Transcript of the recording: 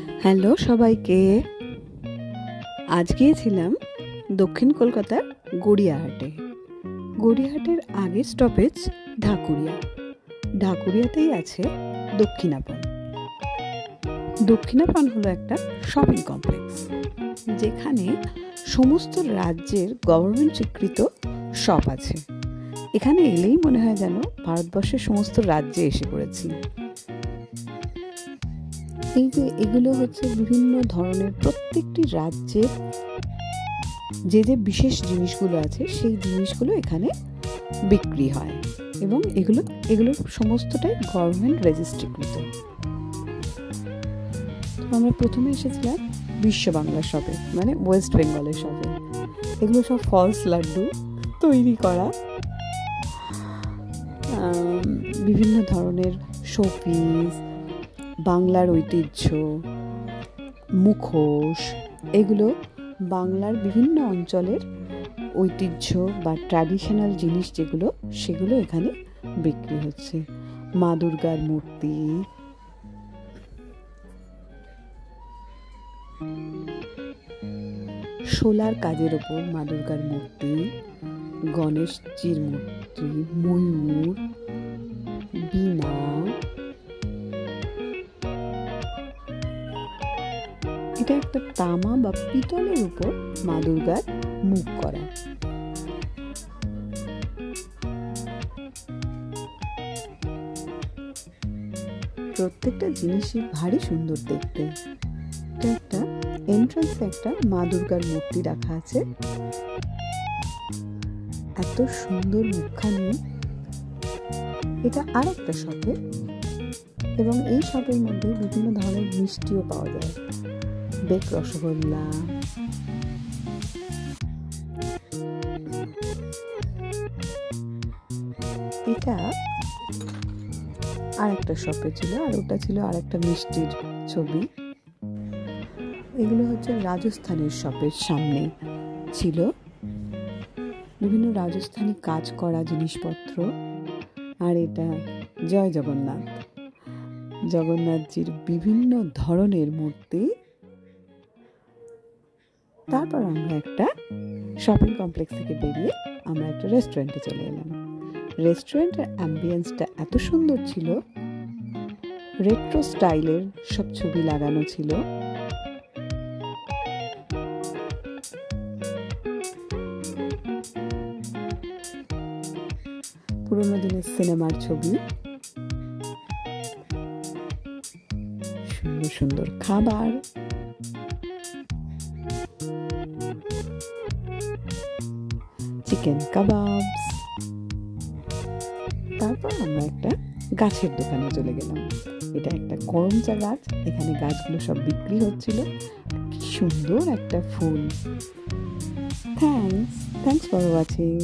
Hello সবাইকে। আজ গিয়েছিলাম দক্ষিণ কলকাতার গড়িয়াহাটে। গড়িয়াহাটের আগের স্টপেজ ঢাকুরিয়া। ঢাকুরিয়াতেই আছে দক্ষিণাপন। দক্ষিণাপন হলো একটা শপিং কমপ্লেক্স, যেখানে সমস্ত রাজ্যের গভর্নমেন্ট স্বীকৃত শপ আছে। এখানে এলেই মনে হয় যেন ভারতবর্ষের সমস্ত রাজ্যে এসে পড়েছি। এই যে এগুলো হচ্ছে বিভিন্ন ধরনের প্রত্যেকটি রাজ্যের যে যে বিশেষ জিনিসগুলো আছে সেই জিনিসগুলো এখানে বিক্রি হয়, এবং এগুলো সমস্তটাই গভর্নমেন্ট রেজিস্ট্রিকৃত। আমরা প্রথমে এসেছিলাম বিশ্ব বাংলা শপে, মানে ওয়েস্ট বেঙ্গলের শপে। এগুলো সব ফলস লাড্ডু তৈরি করা, বিভিন্ন ধরনের শোপিস, বাংলার ঐতিহ্য, মুখোশ, এগুলো বাংলার বিভিন্ন অঞ্চলের ঐতিহ্য বা ট্র্যাডিশনাল জিনিস যেগুলো, সেগুলো এখানে বিক্রি হচ্ছে। মা দুর্গার মূর্তি, শোলার কাজের ওপর মা দুর্গার মূর্তি, গণেশজির মূর্তি, ময়ূর, বীণা, এটা একটা তামা বা পিতলের উপর মা দুর্গার মুখ করা। প্রত্যেকটা জিনিসই ভারী সুন্দর দেখতে। এটা একটা এন্ট্রান্সে একটা মা দুর্গার মূর্তি রাখা আছে। এত সুন্দর মুখখানি। এটা আর একটা শপে, এবং এই শপের মধ্যে বিভিন্ন ধরনের মিষ্টিও পাওয়া যায়। বেক রসগোল্লা, এটা আর একটা শপে ছিল, আর ওটা ছিল আর একটা মিষ্টির ছবি। এগুলো হচ্ছে রাজস্থানের শপের সামনে ছিল বিভিন্ন রাজস্থানী কাজ করা জিনিসপত্র। আর এটা জয় জগন্নাথ, জগন্নাথজির বিভিন্ন ধরনের মূর্তি। তারপর আমরা একটা শপিং কমপ্লেক্স থেকে বেরিয়ে আমরা একটা রেস্টুরেন্টে চলে এলাম। রেস্টুরেন্টের অ্যাম্বিয়েন্সটা এত সুন্দর ছিল, রেট্রো স্টাইলের সব ছবি লাগানো ছিল। পুরোনো দিনের সিনেমার ছবি, সুন্দর সুন্দর খাবার, চিকেন কাবাবস। তারপর আমরা একটা গাছের দোকানে চলে গেলাম। এটা একটা করমচা গাছ, এখানে গাছগুলো সব বিক্রি হচ্ছিল। কি সুন্দর একটা ফুল। Thanks for watching.